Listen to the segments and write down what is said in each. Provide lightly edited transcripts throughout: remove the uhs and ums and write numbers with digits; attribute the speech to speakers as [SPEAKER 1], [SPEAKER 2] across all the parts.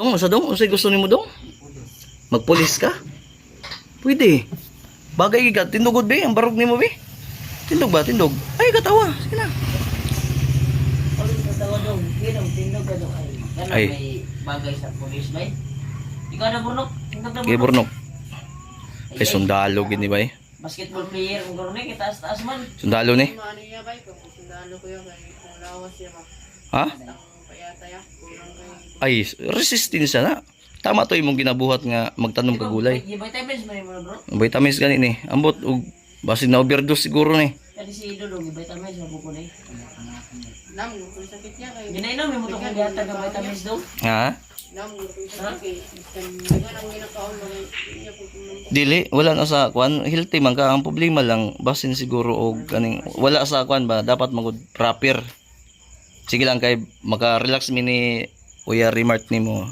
[SPEAKER 1] Dong, sa dong, unsay gusto nimo dong? Magpulis ka? Pwede. Bagay ka, tindugod be, ang barog nimo be. Tindog ba, tindog? Ay, katawa. Sige na.
[SPEAKER 2] Katawa dong, tindog ka dong.
[SPEAKER 1] Ay.
[SPEAKER 2] May bagay sa pulis ba eh? Ikaw na burnok.
[SPEAKER 1] Kay Burnok. Kay sundalo gini ba eh?
[SPEAKER 2] Basketball player ang garo ni taas man.
[SPEAKER 1] Sundalo ni.
[SPEAKER 3] Ano niya ba? Kung sundalo ko yun, kay kung lawas siya ba?
[SPEAKER 1] Ha?
[SPEAKER 3] Ang payata ya, kurang kay...
[SPEAKER 1] Ay, resistance na. Tama to imong ginabuhat nga magtanom ka gulay.
[SPEAKER 2] Vitamins man mo bro.
[SPEAKER 1] Vitamins gani ni. Ambot og basin na overdose siguro ni.
[SPEAKER 2] Kadi si Dodong vitamins mo ko ni.
[SPEAKER 3] Nam, kung sakit niya kay...
[SPEAKER 2] Ginainom mo to kung gihatag ka vitamins dong.
[SPEAKER 1] Ha?
[SPEAKER 3] Nam, kung sakit kay... Nga nang ginakaon mo kay... Niya po kung...
[SPEAKER 1] Dili, wala na sa kwan, healthy man ka. Ang problema lang basin siguro og kaning wala sa kwan ba dapat magud proper. Sige lang kay maka-relax mi ni Kuya Remart nimo.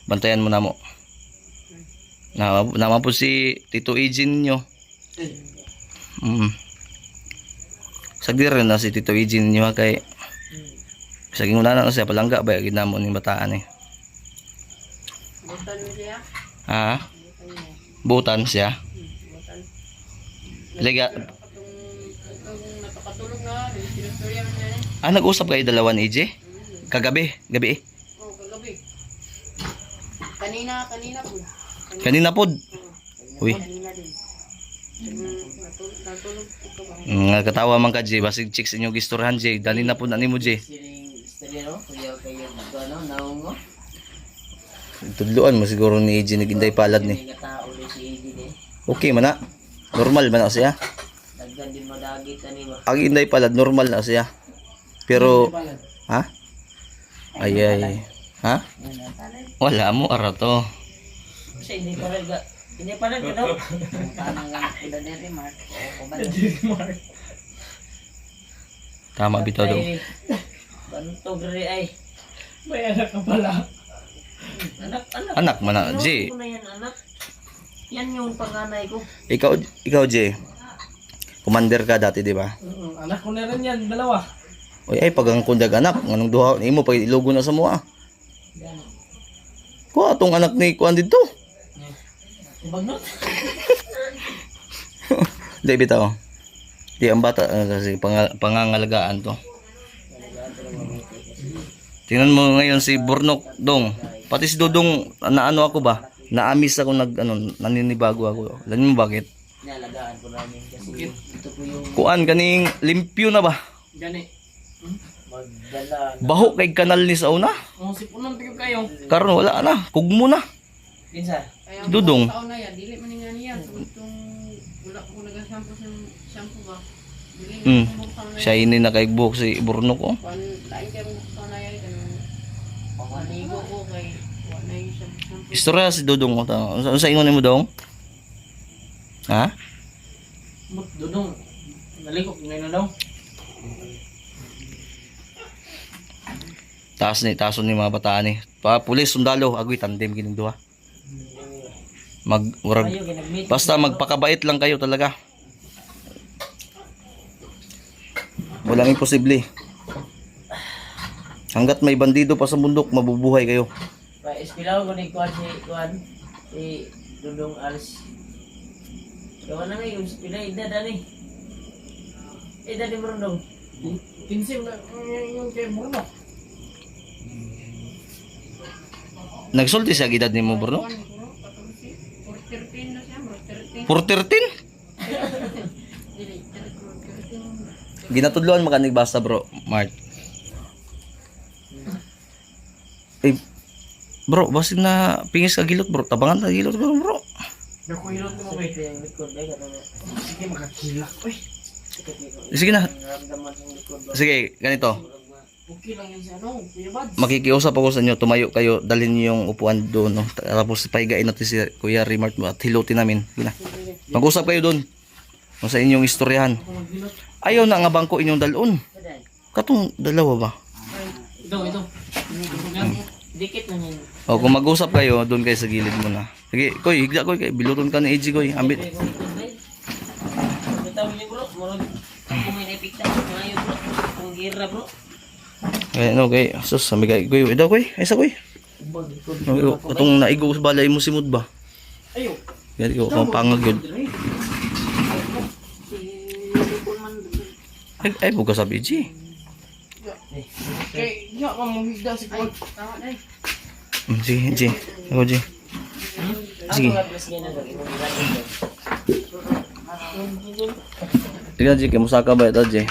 [SPEAKER 1] Bantayan mo na mo. Nama po si Tito Eugene nyo. Sagdi rin na si Tito Eugene nyo kay saging una na siya palangga ba ginamo ning bataan eh.
[SPEAKER 3] Butan mo siya?
[SPEAKER 1] Ha? Butan siya.
[SPEAKER 3] Butan.
[SPEAKER 1] Liga.
[SPEAKER 3] Itong napakatulog na, sinustorya man niya eh.
[SPEAKER 1] Nag-usap kayo dalawa ni EJ? Kagabi, gabi eh.
[SPEAKER 3] Oo, kagabi. Kanina po.
[SPEAKER 1] Kanina pod. Uy.
[SPEAKER 3] Kanina din. Natulog po ka ba?
[SPEAKER 1] Katawa man ka J, basig chicks inyo gistorhan J. Dali na po na nimo J.
[SPEAKER 2] Siling istorya no, kuya kayo ano, naong mo.
[SPEAKER 1] Tudluan mo siguro ni EJ naginday palad ni.
[SPEAKER 2] Nga tao ni si Edin eh.
[SPEAKER 1] Okay man na. Normal man na siya.
[SPEAKER 2] Daggan din mo dagit ani ba.
[SPEAKER 1] Ang inday palad normal na siya. Pero ha? Ay. Ha? Wala mo ara to.
[SPEAKER 2] Kasi hindi pa rin ka daw. Tanang lang ko na ni Mark. O ba?
[SPEAKER 1] Tama bitaw daw.
[SPEAKER 2] Bantog ri ay.
[SPEAKER 4] May anak ka pala.
[SPEAKER 2] Anak.
[SPEAKER 1] Anak man na J.
[SPEAKER 2] Ano yan anak? Yan yung panganay ko.
[SPEAKER 1] Ikaw J. Commander ka dati, di ba?
[SPEAKER 4] Anak ko na rin yan, dalawa.
[SPEAKER 1] Oy ay pagang kundag anak, nganong duha nimo pag ilugo na sa mua.
[SPEAKER 2] Yan.
[SPEAKER 1] Ko atong anak ni kuan didto.
[SPEAKER 2] Ibagnot.
[SPEAKER 1] Di bitaw. Di ang bata kasi pangangalagaan to. Tingnan mo ngayon si Burnok dong. Pati si Dodong naano ako ba? Naamis ako naninibago ako. Alam mo bakit?
[SPEAKER 2] Nalagaan ko namin kasi ito po yung
[SPEAKER 1] Kuan kaning limpyo na ba?
[SPEAKER 4] Gani.
[SPEAKER 2] magdala.
[SPEAKER 1] Baho kay kanal ni sa una.
[SPEAKER 4] Ang sipunan tigil kayo.
[SPEAKER 1] Karon wala na, kugmo na.
[SPEAKER 2] Pinsa.
[SPEAKER 3] Kaya
[SPEAKER 1] Dudong.
[SPEAKER 3] taon na yan, dili man nga niya. Itong wala ko nag-shampoo sa shampoo ba? Dili
[SPEAKER 1] Hmm.
[SPEAKER 3] na buksan na
[SPEAKER 1] Siya ini na kay buhok si Burnok oh.
[SPEAKER 3] Lain kayo buksan na yan. Pamanigo ko kay wala yung shampoo.
[SPEAKER 1] Istorya si Dodong mo ta. Unsa ingon nimo dong? Ha?
[SPEAKER 4] Dudong. Nalikok ngayon na daw.
[SPEAKER 1] Taas ni mga bataan ni. Pa pulis sundalo agoy tandem kining duha.
[SPEAKER 2] Kayo ginag-meet.
[SPEAKER 1] Basta magpakabait lang kayo talaga. Walang imposible. Hanggat may bandido pa sa bundok, mabubuhay kayo.
[SPEAKER 2] Pa espilaw ko ni Kuan si Dudong Alis. Kawan na ngayon spila ida dani. Ida di Brundong.
[SPEAKER 4] Tinsim na yung kay Bruno.
[SPEAKER 1] Nagsulti sa edad nimo Bruno?
[SPEAKER 3] 413 na siya, bro. 13.
[SPEAKER 1] 413?
[SPEAKER 3] Dili, 413.
[SPEAKER 1] Ginatudloan makanig basta bro, Mart. Eh, bro, basig na pingis ka gilot bro. Tabangan ka gilot bro.
[SPEAKER 4] Nakuhilot mo ba?
[SPEAKER 2] Yung likod ay kato na.
[SPEAKER 4] Sige makakilak. Uy.
[SPEAKER 1] Sige na.
[SPEAKER 2] Ramdaman yung likod ba.
[SPEAKER 1] Sige, ganito.
[SPEAKER 4] Okay lang yan siya. No, Kuya Bad.
[SPEAKER 1] Makikiusap ako sa inyo, tumayo kayo, dalhin niyo yung upuan doon, no? Tapos pahigain natin si Kuya Remart at hilutin namin. Sige na. Mag-usap kayo doon. Kung sa inyong istoryahan. Ayaw na nga bangko inyong dalon. Katong dalawa ba?
[SPEAKER 4] Ito.
[SPEAKER 2] Dikit na yun.
[SPEAKER 1] O kung mag-usap kayo, doon kayo sa gilid muna. Sige, Koy, higla Koy, biluton ka ni EJ Koy. Ambit.
[SPEAKER 2] Bitaw ni bro, murag ako may napikta ngayon bro. Ang gira bro.
[SPEAKER 1] Okay, no, okay. Sus, samigay Koy. Ito Koy, isa Koy. Katong naigo sa balay mo simod ba?
[SPEAKER 4] Ayo.
[SPEAKER 1] Yan ikaw kang pangag yun. Ay buka sa BG.
[SPEAKER 4] Kay ya ka mo higda si Kuan.
[SPEAKER 3] Tama na eh.
[SPEAKER 1] Sige. Ako G. Sige. Sige G, kamusta ka ba ito G?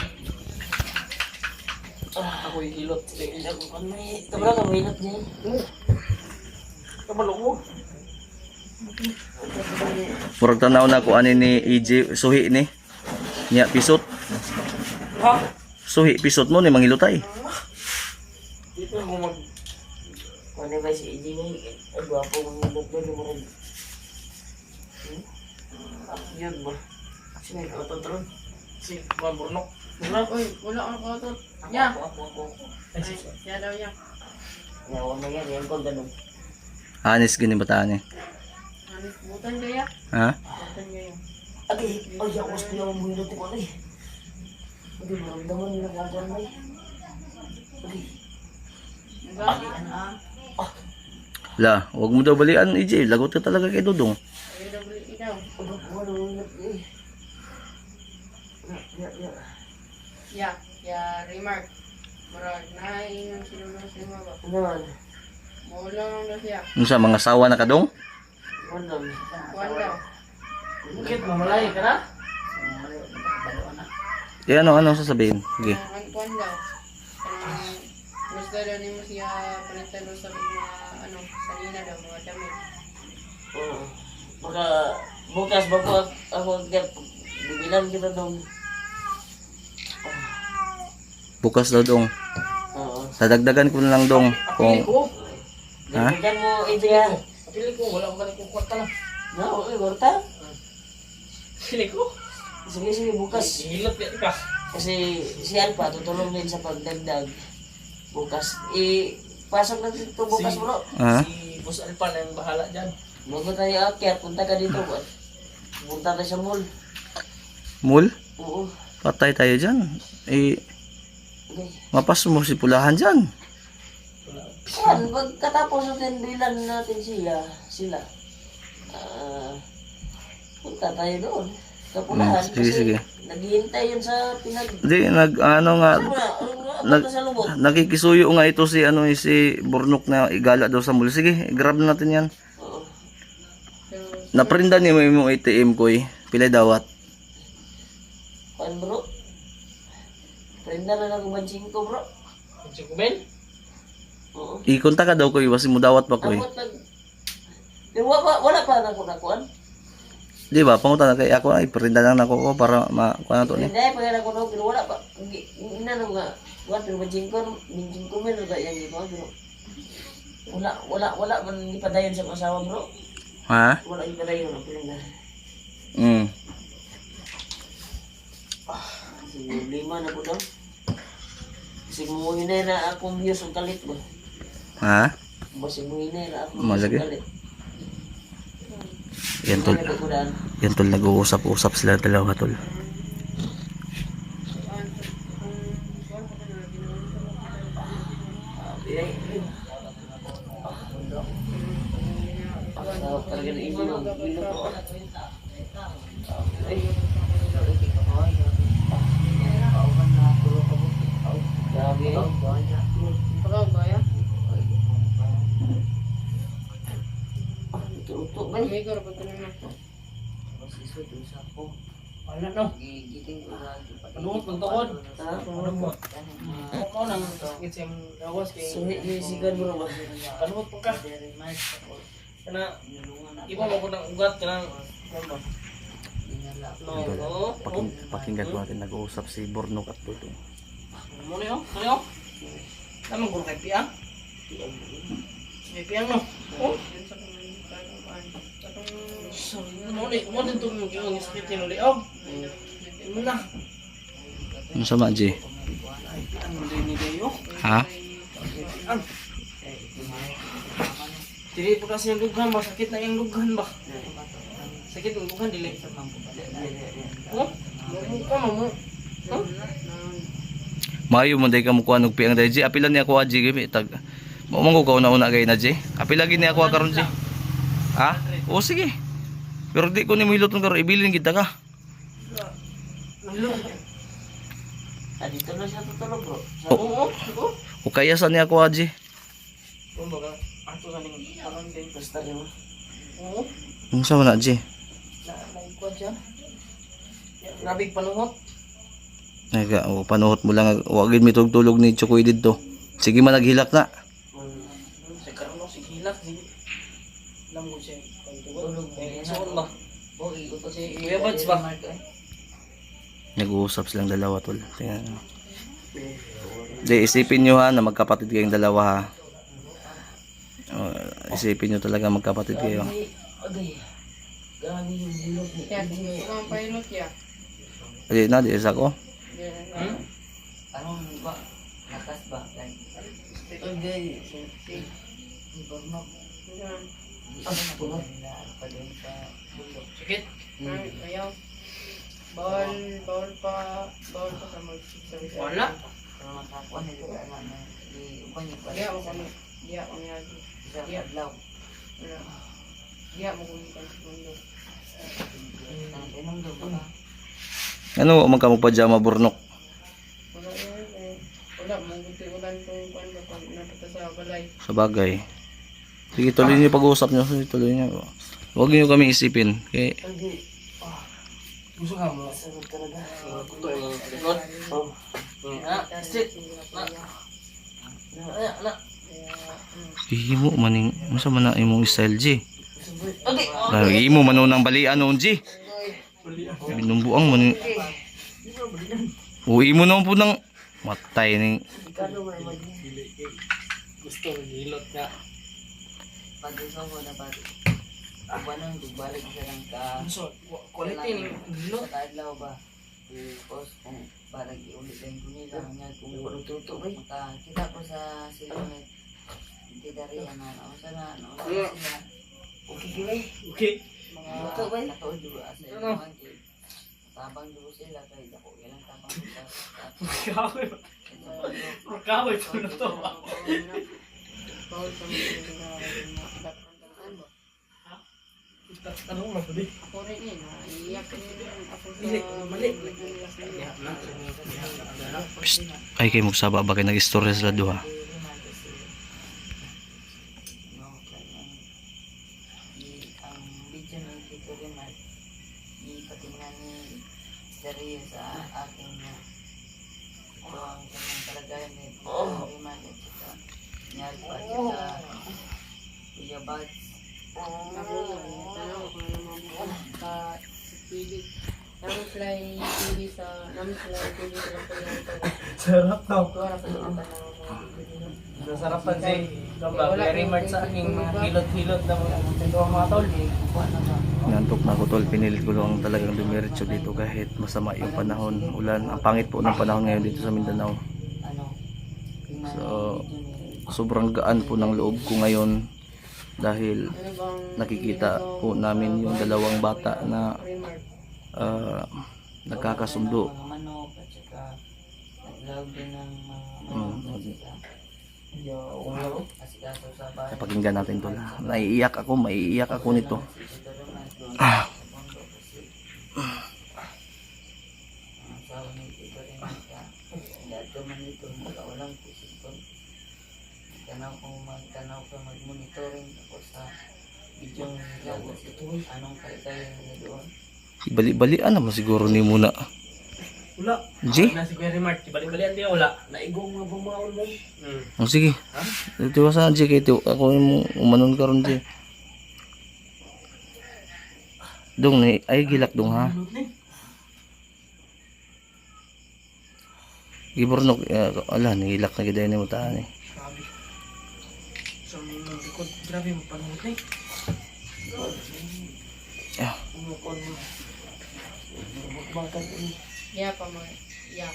[SPEAKER 2] Ako yung hilot. Ako kanay. Tabra ka, hilot niya. Kabalo mo.
[SPEAKER 1] Murag tanaw na ko ani ni EJ suhi ni. Nya pisot.
[SPEAKER 2] Ha?
[SPEAKER 1] Suhi pisot mo ni mangilutay.
[SPEAKER 2] Dito mo mag... Ano ba si EJ mo? Ay, gwapo mong hilot doon. Yung mga... Yun ba? Sino yung katotron?
[SPEAKER 4] Si Kuan Burnok.
[SPEAKER 3] Uy, wala akong kautot. Ya.
[SPEAKER 2] Ako.
[SPEAKER 3] Ya daw ya.
[SPEAKER 2] Yawa na yan. Yan ko ganun.
[SPEAKER 1] Anis gini bataan ni.
[SPEAKER 3] Hanis, butan kaya.
[SPEAKER 1] Ha?
[SPEAKER 3] Butan kaya.
[SPEAKER 2] Ate, ay, ako sa kaya mong hilot ko ay. Ate, maramdaman nila gagawin mo eh. Ate,
[SPEAKER 3] Nagagaan ah.
[SPEAKER 1] La, wag mo daw balian EJ, lagot ka talaga kay Dudong.
[SPEAKER 3] Ayun daw balik ikaw.
[SPEAKER 2] ano ko ano hilot eh. Ya.
[SPEAKER 3] Ya, remark. Marag, nahain yung sinunod sa mga ba.
[SPEAKER 2] Ano?
[SPEAKER 3] Maulang lang daw siya.
[SPEAKER 1] Unsa mga sawa na kadong?
[SPEAKER 2] Ano?
[SPEAKER 3] Kuwan daw.
[SPEAKER 2] Bakit mamalay ka na?
[SPEAKER 1] Ano sasabihin? Sige.
[SPEAKER 3] Ang kuwan daw. Gusto daw ni mo siya palitan daw sa mga sanina daw, mga damit.
[SPEAKER 2] Oo. Baka bukas ba po ako bibilan kita dong.
[SPEAKER 1] Bukas daw dong.
[SPEAKER 2] Oo.
[SPEAKER 1] Dadagdagan ko na lang dong kung
[SPEAKER 4] Ko.
[SPEAKER 1] Ha?
[SPEAKER 2] Bibilan mo ito ya.
[SPEAKER 4] Pili ko wala ko kanang kwarta lang.
[SPEAKER 2] No, okay, warta.
[SPEAKER 4] Pili ko.
[SPEAKER 2] Sige, bukas.
[SPEAKER 4] Hilot ya ka.
[SPEAKER 2] Kasi si Alpa tutulong din sa pagdagdag. Bukas. Pasok na dito bukas bro.
[SPEAKER 1] ha?
[SPEAKER 4] Si Boss Alpan ang bahala diyan.
[SPEAKER 2] Bago tayo akyat, punta ka dito. Punta tayo sa mall.
[SPEAKER 1] Mul?
[SPEAKER 2] Oo.
[SPEAKER 1] Patay tayo diyan.
[SPEAKER 2] Okay.
[SPEAKER 1] Mapas mo si pulahan diyan.
[SPEAKER 2] Yan, pagkatapos natin bilan natin sila. Punta tayo doon. Kapulahan.
[SPEAKER 1] Sige.
[SPEAKER 2] Naghihintay yun sa
[SPEAKER 1] Di ano nga
[SPEAKER 2] Punta sa lubog.
[SPEAKER 1] nakikisuyo nga ito si si Burnok na igala daw sa mul. Sige, grab natin 'yan.
[SPEAKER 2] Oo.
[SPEAKER 3] Pero,
[SPEAKER 1] Naprinda ni mo imong ATM ko eh. Pila dawat?
[SPEAKER 2] Kuan bro. Prenda na lang kumansing ko bro.
[SPEAKER 4] Si Kuben.
[SPEAKER 2] Oo.
[SPEAKER 1] Ikonta ka daw ko basi mo dawat pa ko eh.
[SPEAKER 2] Amot nag... Wala pa na ko nakuan.
[SPEAKER 1] Di ba? Pangutan na kay ako ay prinda lang nako ko para makuha na to ni.
[SPEAKER 2] Hindi, pag ako na pero wala pa. Ina na nga. Wala pero majing ko men na yan dito bro. Wala man ipadayon sa asawa bro.
[SPEAKER 1] Ha?
[SPEAKER 2] Wala ipadayon ang prenda. Kasi problema na po daw. Kasi mo hinera akong views ang kalit ba?
[SPEAKER 1] Ha?
[SPEAKER 2] Kasi mo hinera akong
[SPEAKER 1] Malagi.
[SPEAKER 2] ang kalit.
[SPEAKER 1] Yan tol.
[SPEAKER 2] Ano ko daan?
[SPEAKER 1] Yan tol nag-uusap-usap sila dalawa tol.
[SPEAKER 2] Talaga na ilo ko. Grabe.
[SPEAKER 3] pagaw ba ya?
[SPEAKER 2] Tutok ba?
[SPEAKER 3] May garo pa ito naman.
[SPEAKER 4] Ano no? Panuot ng tuod. Ano mo? Ako nang isang gawas kay
[SPEAKER 2] Suhit ni sigan mo ba?
[SPEAKER 4] panuot po ka. Kana iba mo ko ng ugat kanang no.
[SPEAKER 1] Pakinggan ko natin nag-uusap si Burnok at Dudong.
[SPEAKER 4] Mo ni oh. Ano? Tamang guro kay Piang. May Piang no. Oh.
[SPEAKER 3] Yan sa kuwan.
[SPEAKER 4] Mo din tong yung split ni Leo. Mo na.
[SPEAKER 1] Ano sama G?
[SPEAKER 4] Ano din ni Leo?
[SPEAKER 1] Ha?
[SPEAKER 4] Dili po kasi yung lughan ba? Sakit na yung lughan ba? Sakit yung lughan, dili. Oh? Mukha mo.
[SPEAKER 1] Mayo mo day ka mo kuha og piang dai G. Apilan ni ako G gibi tag Mao ko una gay na Jay. Kapi lagi ni ako karon Jay. Ha? O sige. Pero di ko ni mahilot karon ibilin kita ka.
[SPEAKER 2] Dito na siya tutulog bro.
[SPEAKER 1] O, o kaya sa niya ako Jay.
[SPEAKER 4] Kumbaga, ato sa ning karon din.
[SPEAKER 2] Basta rin mo.
[SPEAKER 4] Oo.
[SPEAKER 1] Unsa man na Jay?
[SPEAKER 4] Nagkuhan siya. Grabe panuhot.
[SPEAKER 1] Naga, o panuhot mo lang wa gid mi tulog ni Chokoy didto. Sige man naghilak na.
[SPEAKER 4] Sa karon mo sige hilak sige. Lamgo siya.
[SPEAKER 2] Tulog.
[SPEAKER 4] Suon ba?
[SPEAKER 2] Oh, igot ko si
[SPEAKER 4] Kuya Buds ba?
[SPEAKER 1] Nag-uusap silang dalawa tol. Tingnan. Di isipin nyo ha na magkapatid kayong dalawa ha. O, isipin nyo talaga magkapatid kayo.
[SPEAKER 2] Agay. Grabe yung bulog ni.
[SPEAKER 3] Ya, gusto kang pilot ya.
[SPEAKER 1] Di na, di isa ko.
[SPEAKER 3] Yan.
[SPEAKER 2] Anong ba? Lakas ba? Agay. Si Bornok.
[SPEAKER 3] Yan.
[SPEAKER 2] Bulog nila. Pagod sa bulog.
[SPEAKER 4] Sakit.
[SPEAKER 3] Ay, ayaw. Bawal pa sa mag-service.
[SPEAKER 4] Wala.
[SPEAKER 2] Pero makakuha na dito na iuban yung
[SPEAKER 3] Diya mo kami. Diya mo yan.
[SPEAKER 2] Isang adlaw.
[SPEAKER 3] Wala. Diya mo kami sa mundo.
[SPEAKER 2] Inom daw ba?
[SPEAKER 1] Ano magkamagpajama Bornok?
[SPEAKER 3] Wala yan eh. Wala, mabuti ulan kung kuwan ba pag napunta sa balay.
[SPEAKER 1] Sa bagay. Sige, tuloy niyo pag-uusap niyo. Sige, tuloy niyo. Huwag niyo kami isipin. Okay.
[SPEAKER 2] Agay.
[SPEAKER 4] Gusto ka mo?
[SPEAKER 2] Masarap talaga.
[SPEAKER 4] Likod.
[SPEAKER 2] Oh.
[SPEAKER 4] Sit. Na.
[SPEAKER 1] Hihimo maning unsa man na imong style G.
[SPEAKER 2] Agay.
[SPEAKER 1] Hihimo man nang balian noon G. Binumbuang man. Uwi mo naman po ng matay ning
[SPEAKER 2] Ikano mo naman.
[SPEAKER 4] Gusto hilot nga.
[SPEAKER 2] Pag-usaw mo na pati. Ubanang balik sa lang ka.
[SPEAKER 4] So, quality ning hilot.
[SPEAKER 2] Sa kadlaw ba? Tapos kung parang iulit lang ko nila nga kung tuto ba makakita ko sa silunit. Hindi dari ano sana sila. Okay gilay.
[SPEAKER 4] Okay.
[SPEAKER 2] Mga tuto ba? Natuod juga sa ilang kid. Tabang juga sila kay dako ilang tabang sa.
[SPEAKER 4] Kaway ko na to.
[SPEAKER 3] Bawal sa mga
[SPEAKER 4] Tanong mo ba?
[SPEAKER 3] ako rin eh, naiiyak ako sa
[SPEAKER 4] Mali.
[SPEAKER 1] ay kay magsaba ba kay nag-istorya sila duha.
[SPEAKER 2] Ang video ng Tito Rimar ipatingnan ni Dario sa aking kung ang kanyang kalagayan ni Tito Rimar at saka nangyari pa sa Kuya Buds.
[SPEAKER 3] Ako yun, tanong ko na naman sa TV. Namin sila yung TV sa lang po yung
[SPEAKER 4] Sarap na.
[SPEAKER 3] wala pa yung tanong ko.
[SPEAKER 4] Nasarapan si Kuya Rimar sa aking mga hilot-hilot na mga tol.
[SPEAKER 1] Nantok na ko tol, pinilit ko lang talagang dumiretso dito kahit masama yung panahon, ulan. Ang pangit po ng panahon ngayon dito sa Mindanao.
[SPEAKER 2] Ano?
[SPEAKER 1] So, sobrang gaan po ng loob ko ngayon dahil
[SPEAKER 3] Ano bang
[SPEAKER 1] nakikita po namin yung dalawang bata na
[SPEAKER 3] Rimar?
[SPEAKER 1] nagkakasundo.
[SPEAKER 2] Mga manok at saka naglawag din ng mga
[SPEAKER 1] Mm.
[SPEAKER 2] manok at saka asikaso sa bahay.
[SPEAKER 1] Pakinggan natin tol. Maiiyak ako nito.
[SPEAKER 2] Si Tito Rimar doon
[SPEAKER 1] Ah.
[SPEAKER 2] sa mundo kasi ang asawa ni Tito Rimar ka lahat naman dito makawalang kusipon. Magtanaw ka mag-monitoring ako sa video nila kasi anong kalagayan nila doon.
[SPEAKER 1] Bali-balian naman siguro ni muna.
[SPEAKER 4] Wala.
[SPEAKER 1] G?
[SPEAKER 4] Na si Kuya Rimar, balik-balian din wala. Naigong nga bumaon mo.
[SPEAKER 1] O sige. Ito sa G kay ito. Ako yung umanon karon G. Dong ni ay gilak dong ha. Gibornok ala nigilak na giday ni mo taan eh.
[SPEAKER 4] Grabe. Sa mga likod, grabe mo panahon eh.
[SPEAKER 1] Ah,
[SPEAKER 2] Umukon mo. Bakit
[SPEAKER 3] Ya pa mga, ya.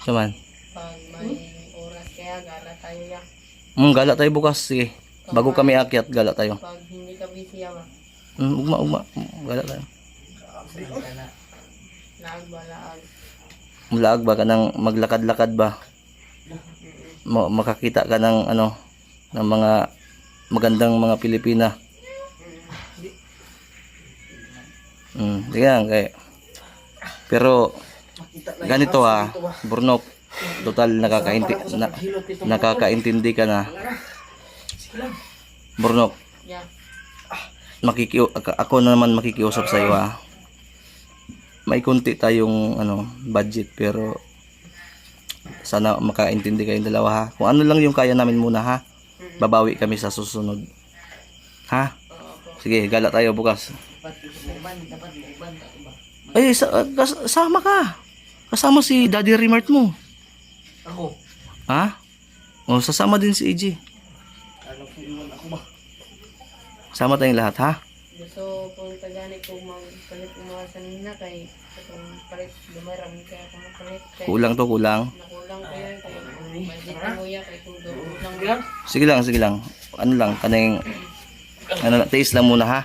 [SPEAKER 1] saman.
[SPEAKER 3] Pag may oras kaya gala tayo ya.
[SPEAKER 1] Gala tayo bukas sige. Bago kami akyat gala tayo.
[SPEAKER 3] Pag hindi ka busy ya ba?
[SPEAKER 1] Ugma. Gala tayo.
[SPEAKER 2] na
[SPEAKER 3] Laag ba laag?
[SPEAKER 1] Mulaag ba ka nang maglakad-lakad ba? Makakita ka ng ano ng mga magandang mga Pilipina. Yan, kay. Pero ganito ha, Burnok, total nakakaintindi ka na. Burnok,
[SPEAKER 3] Yeah.
[SPEAKER 1] ako na naman makikiusap sa iyo ha. May kunti tayong budget, pero sana makaintindi kayong dalawa ha. Kung ano lang yung kaya namin muna ha. Babawi kami sa susunod. Ha? Sige, gala tayo bukas.
[SPEAKER 2] Dapat uban ka ba?
[SPEAKER 1] Ay, sama ka. Kasama si Daddy Remart mo.
[SPEAKER 4] Ako.
[SPEAKER 1] Ha? O, sasama din si EJ.
[SPEAKER 4] Alam ko iwan ako ba?
[SPEAKER 1] Sama tayong lahat, ha?
[SPEAKER 3] Gusto kung tagani ko magpalit ng mga sanina kay kung palit lumarami kaya kung palit kay
[SPEAKER 1] Kulang to, kulang.
[SPEAKER 3] nakulang ko yan kay budget mo yan kay kung kulang
[SPEAKER 4] Yan.
[SPEAKER 1] Sige lang. Ano lang, kaneng taste lang muna, ha?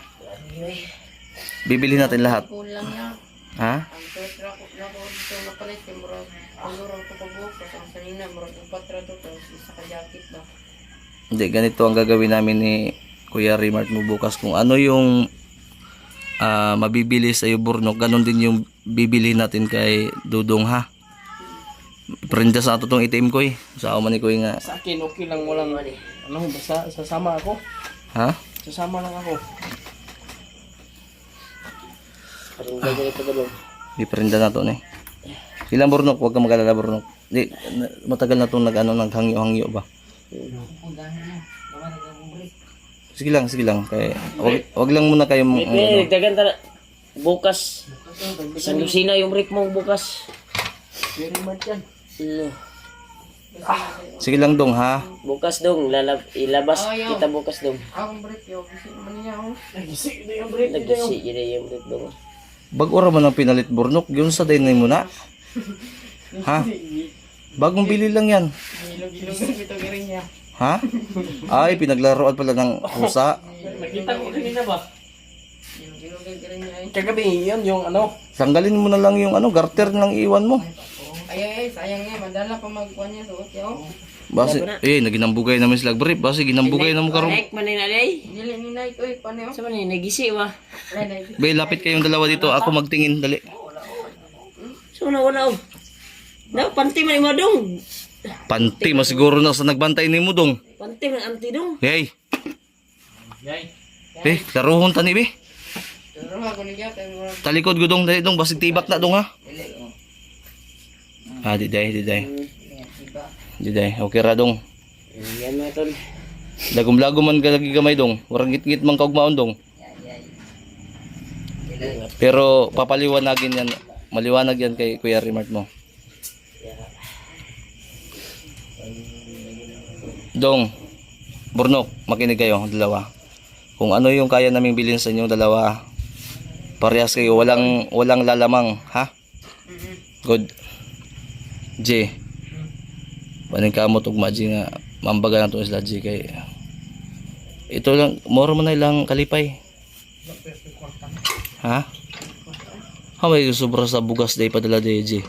[SPEAKER 1] Bibili natin lahat.
[SPEAKER 3] kulang niya.
[SPEAKER 1] Ha?
[SPEAKER 3] Ang tutra ko dito napalit yung murag pagurang ko pagbukas ang sanina murag ang patrato tapos isa ka jacket ba.
[SPEAKER 1] Hindi, ganito ang gagawin namin ni Kuya Remart mo bukas. Kung ano yung mabibili sa iyo, Burnok, ganun din yung bibili natin kay Dudong, ha? Prinda sa ato tong itim ko eh. Sa ako man ni Kuya nga.
[SPEAKER 4] Sa akin, okay lang walang basta sasama ako.
[SPEAKER 1] Ha?
[SPEAKER 4] Sasama lang ako.
[SPEAKER 1] Iprinda na to ni. Ilang Burnok, huwag kang mag-alala, Burnok. Di, matagal na itong naghangyo-hangyo ba? Sige lang. Kaya, wag lang muna kayo
[SPEAKER 5] Nagdagan ta bukas. Sa Lucina yung break mo bukas.
[SPEAKER 4] Very much yan.
[SPEAKER 1] Sige lang dong, ha?
[SPEAKER 5] Bukas dong ilabas kita bukas dong.
[SPEAKER 3] Akong break yo kasi man niya ako.
[SPEAKER 4] Nagisi na yung break.
[SPEAKER 5] Nagsi yun yung break dong.
[SPEAKER 1] Bag-ora man ang pinalit, Burnok. Yun sa dinay mo na. Ha? Bagong bili lang yan.
[SPEAKER 3] Ilog-ilog ito giring niya.
[SPEAKER 1] Ha? Ay, pinaglaruan pala ng pusa.
[SPEAKER 4] Nakita ko kanina ba?
[SPEAKER 3] Ilog-ilog giring niya.
[SPEAKER 4] Kagabi yun yung
[SPEAKER 1] Tanggalin mo na lang yung garter lang iwan mo.
[SPEAKER 3] Ay, sayang niya. Madala pa magkuhan niya suot yaw.
[SPEAKER 1] Base, naginambugay naman sila brief. Base, ginambugay na mo karon.
[SPEAKER 5] Like man na day.
[SPEAKER 3] Dili ni Nike oy paano?
[SPEAKER 5] Sa man nagisi wa.
[SPEAKER 1] Bay, lapit kayong dalawa dito. Ako magtingin, dali.
[SPEAKER 5] So wala. Na panty man mo dong.
[SPEAKER 1] Panty, masiguro na sa nagbantay ni mo dong.
[SPEAKER 5] Panty man anti dong.
[SPEAKER 1] Hey,
[SPEAKER 4] Yay.
[SPEAKER 1] laruhon tani, be.
[SPEAKER 3] Pero ako ni gyat ay murag
[SPEAKER 1] Talikod ko dong, dali dong. Basig tibak na dong, ha? Diday. Okay ra dong.
[SPEAKER 5] Yan mo tol.
[SPEAKER 1] Lagom-lagom man ka lagi gamay dong. Warang git-git man kaugmaon dong. Pero papaliwanagin yan. Maliwanag yan kay Kuya Remart mo. Dong, Burnok, makinig kayo, dalawa. Kung ano yung kaya naming bilhin sa inyo, dalawa, parehas kayo, walang lalamang, ha? Good. J. Baning ka mo tugma J nga mambaga na to isla J kay. Ito lang, moro man na ilang kalipay. Ha? May sobra sa bugas day padala day J.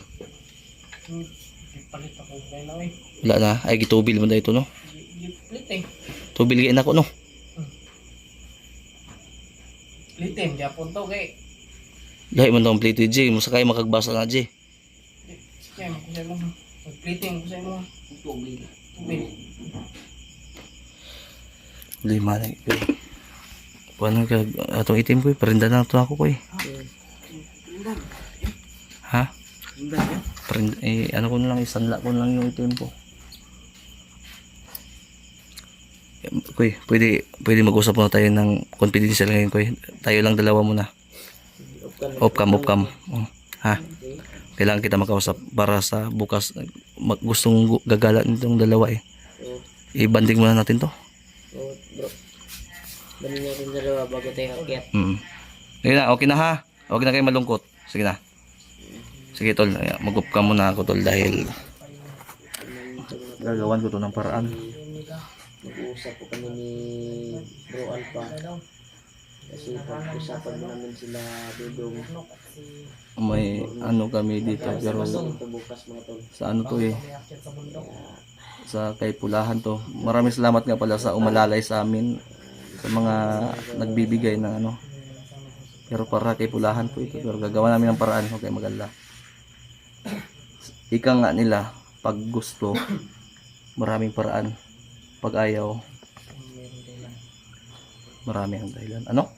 [SPEAKER 4] Palit ako ngayon na eh.
[SPEAKER 1] Wala na, ay gitubil man da ito no.
[SPEAKER 4] Liting.
[SPEAKER 1] Tubil kain ako no.
[SPEAKER 4] Liting, Japon to kay.
[SPEAKER 1] Lahi man tong plate J, musakay makagbasa na J.
[SPEAKER 4] Sige, makusay mo. Liting, kusay mo. Tubig.
[SPEAKER 1] Lima na ito. Paano ka atong itim ko, perinda na ito ako ko eh. Ha? Perinda, ano ko na lang, isanla ko na lang yung itim ko. Kuy, pwede mag-usap muna tayo ng confidential ngayon, kuy. Tayo lang dalawa muna. Off cam. Ha? Kailangan kita makausap para sa bukas gustong gagala nitong dalawa eh. I-banding muna natin to.
[SPEAKER 5] Bro. Balik natin dalawa bago tayo akyat.
[SPEAKER 1] Sige na, okay na ha. Huwag na kayo malungkot. Sige na. Sige tol, mag-off cam muna ako tol dahil gagawan ko to ng paraan.
[SPEAKER 5] Nag-uusap po kami ni Bro Alpha. Kasi pag-usapan mo namin sila Dudong.
[SPEAKER 1] May ano kami dito pero
[SPEAKER 5] Ito bukas mga tol.
[SPEAKER 1] sa ano to eh, sa kay Pulahan to. Maraming salamat nga pala sa umalalay sa amin, sa mga nagbibigay ng ano. Pero para kay Pulahan po ito, pero gagawa namin ng paraan, huwag kayo mag-alala. Ika nga nila, pag gusto, maraming paraan. Pag ayaw, marami ang dahilan. Ano?